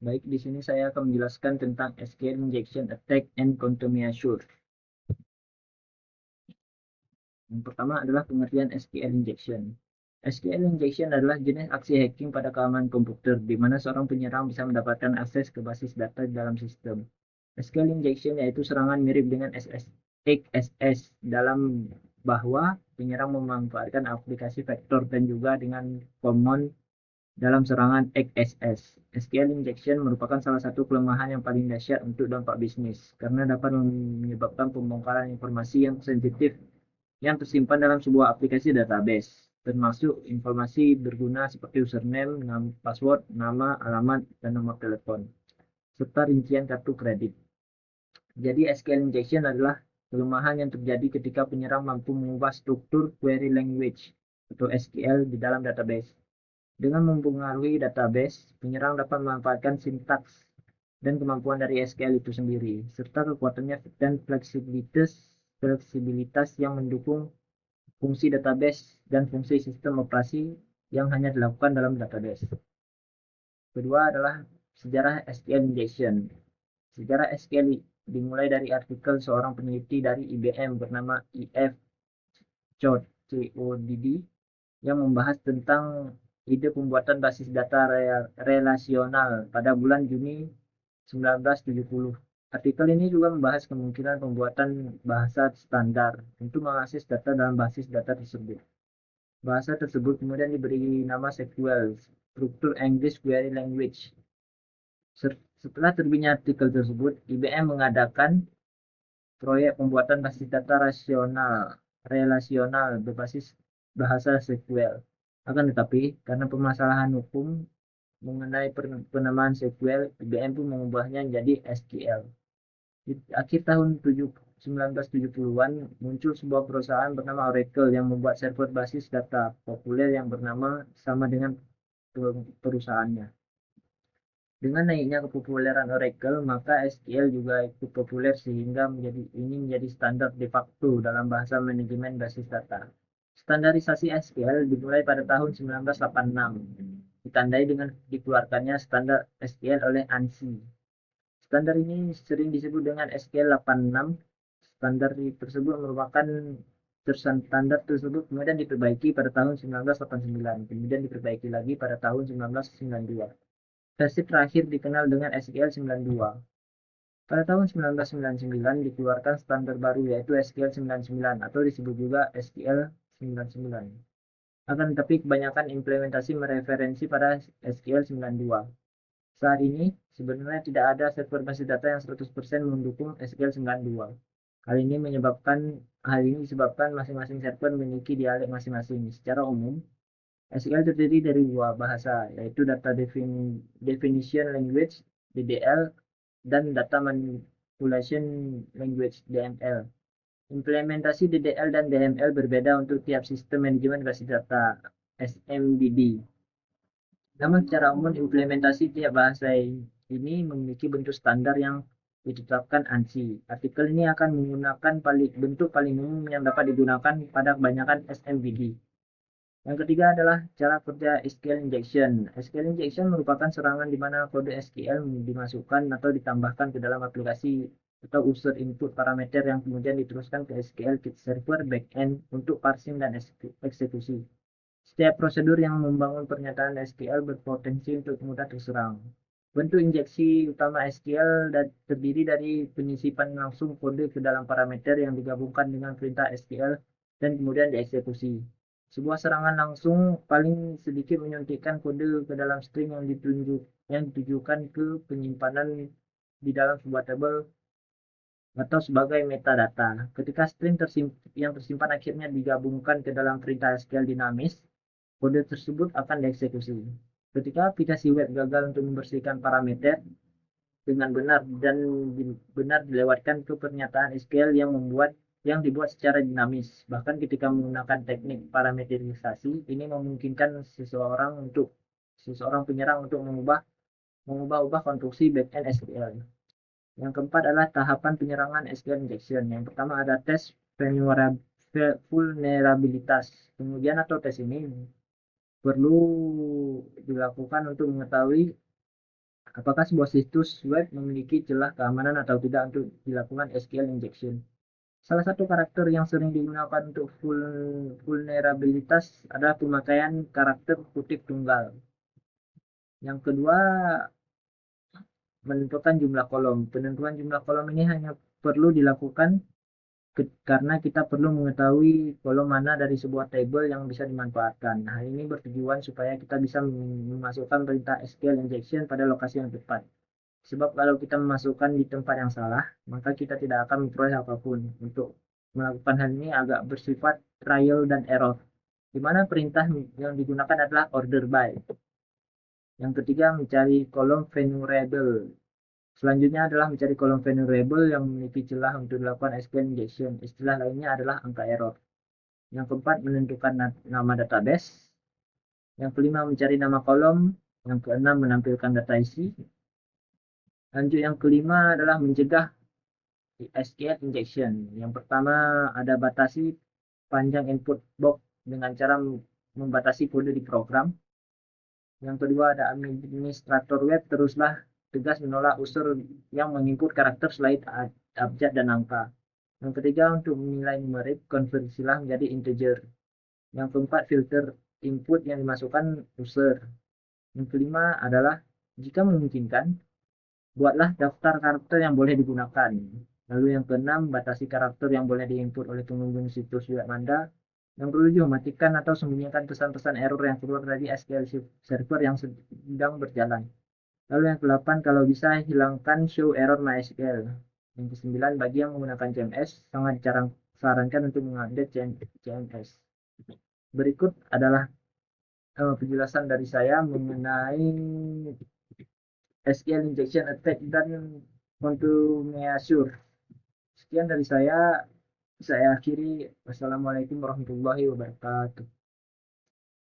Baik, di sini saya akan menjelaskan tentang SQL Injection Attack and Countermeasure. Yang pertama adalah pengertian SQL Injection. SQL Injection adalah jenis aksi hacking pada keamanan komputer, di mana seorang penyerang bisa mendapatkan akses ke basis data di dalam sistem. SQL Injection yaitu serangan mirip dengan XSS dalam bahwa penyerang memanfaatkan aplikasi vektor dan juga dengan command dalam serangan XSS. SQL injection merupakan salah satu kelemahan yang paling dahsyat untuk dampak bisnis, karena dapat menyebabkan pembongkaran informasi yang sensitif yang tersimpan dalam sebuah aplikasi database, termasuk informasi berguna seperti username, password, nama, alamat, dan nomor telepon, serta rincian kartu kredit. Jadi SQL injection adalah kelemahan yang terjadi ketika penyerang mampu mengubah struktur query language atau SQL di dalam database. Dengan mempengaruhi database, penyerang dapat memanfaatkan sintaks dan kemampuan dari SQL itu sendiri, serta kekuatannya dan fleksibilitas yang mendukung fungsi database dan fungsi sistem operasi yang hanya dilakukan dalam database. Kedua adalah sejarah SQL injection. Sejarah SQL dimulai dari artikel seorang peneliti dari IBM bernama E.F. Chodd yang membahas tentang ide pembuatan basis data relasional pada bulan Juni 1970. Artikel ini juga membahas kemungkinan pembuatan bahasa standar untuk mengakses data dalam basis data tersebut. Bahasa tersebut kemudian diberi nama SQL, Structured English Query Language. Setelah terbitnya artikel tersebut, IBM mengadakan proyek pembuatan basis data relasional berbasis bahasa SQL. Akan tetapi, karena permasalahan hukum mengenai penamaan SQL, IBM pun mengubahnya menjadi SQL. Di akhir tahun 1970-an, muncul sebuah perusahaan bernama Oracle yang membuat server basis data populer yang bernama sama dengan perusahaannya. Dengan naiknya kepopuleran Oracle, maka SQL juga ikut populer sehingga ini menjadi standar de facto dalam bahasa manajemen basis data. Standarisasi SQL dimulai pada tahun 1986, ditandai dengan dikeluarkannya standar SQL oleh ANSI. Standar ini sering disebut dengan SQL 86. Standar tersebut kemudian diperbaiki pada tahun 1989, kemudian diperbaiki lagi pada tahun 1992. Versi terakhir dikenal dengan SQL 92. Pada tahun 1999 dikeluarkan standar baru yaitu SQL 99 atau disebut juga SQL 99. Akan tetapi kebanyakan implementasi mereferensi pada SQL 92. Saat ini sebenarnya tidak ada server basis data yang 100% mendukung SQL 92. Hal ini disebabkan masing-masing server memiliki dialek masing-masing. Secara umum, SQL terdiri dari dua bahasa, yaitu Data Definition Language (DDL) dan Data Manipulation Language (DML). Implementasi DDL dan DML berbeda untuk tiap sistem manajemen basis data (SMBD). Namun secara umum implementasi tiap bahasa ini memiliki bentuk standar yang ditetapkan ANSI. Artikel ini akan menggunakan bentuk paling umum yang dapat digunakan pada kebanyakan SMBD. Yang ketiga adalah cara kerja SQL injection. SQL injection merupakan serangan di mana kode SQL dimasukkan atau ditambahkan ke dalam aplikasi atau user input parameter yang kemudian diteruskan ke SQL server backend untuk parsing dan eksekusi. Setiap prosedur yang membangun pernyataan SQL berpotensi untuk mudah terserang. Bentuk injeksi utama SQL terdiri dari penyisipan langsung kode ke dalam parameter yang digabungkan dengan perintah SQL dan kemudian dieksekusi. Sebuah serangan langsung paling sedikit menyuntikkan kode ke dalam string yang ditujukan ke penyimpanan di dalam sebuah tabel atau sebagai metadata. Ketika string yang tersimpan akhirnya digabungkan ke dalam perintah SQL dinamis, kode tersebut akan dieksekusi. Ketika aplikasi web gagal untuk membersihkan parameter dengan benar dilewatkan ke pernyataan SQL yang dibuat secara dinamis. Bahkan ketika menggunakan teknik parameterisasi, ini memungkinkan seseorang penyerang untuk mengubah-ubah konstruksi backend SQL. Yang keempat adalah tahapan penyerangan SQL injection. Yang pertama ada tes vulnerabilitas. Pengujian atau tes ini perlu dilakukan untuk mengetahui apakah sebuah situs web memiliki celah keamanan atau tidak untuk dilakukan SQL injection. Salah satu karakter yang sering digunakan untuk vulnerabilitas adalah pemakaian karakter kutip tunggal. Yang kedua, menentukan jumlah kolom. Penentuan jumlah kolom ini hanya perlu dilakukan karena kita perlu mengetahui kolom mana dari sebuah table yang bisa dimanfaatkan. Hal ini bertujuan supaya kita bisa memasukkan perintah SQL injection pada lokasi yang tepat. Sebab kalau kita memasukkan di tempat yang salah, maka kita tidak akan memperoleh apapun. Untuk melakukan hal ini agak bersifat trial dan error, di mana perintah yang digunakan adalah order by. Yang ketiga, mencari kolom vulnerable. Selanjutnya adalah mencari kolom vulnerable yang memiliki celah untuk dilakukan SQL injection. Istilah lainnya adalah angka error. Yang keempat, menentukan nama database. Yang kelima, mencari nama kolom. Yang keenam, menampilkan data isi. Lanjut, yang kelima adalah mencegah SQL injection. Yang pertama, ada batasi panjang input box dengan cara membatasi kode di program. Yang kedua, ada administrator web, teruslah tegas menolak unsur yang menginput karakter selain abjad dan angka. Yang ketiga, untuk menilai numerik, konversilah menjadi integer. Yang keempat, filter input yang dimasukkan user. Yang kelima adalah, jika memungkinkan, buatlah daftar karakter yang boleh digunakan. Lalu yang keenam, batasi karakter yang boleh diinput oleh pengunjung situs web Anda. Yang ketujuh, matikan atau sembunyikan pesan-pesan error yang keluar dari SQL server yang sedang berjalan. Lalu yang ke-8, kalau bisa hilangkan show error MySQL. Yang ke-9, bagi yang menggunakan CMS, sangat disarankan untuk mengupdate CMS. Berikut adalah penjelasan dari saya mengenai SQL injection attack dan countermeasure. Sekian dari saya akhiri. Wassalamualaikum warahmatullahi wabarakatuh.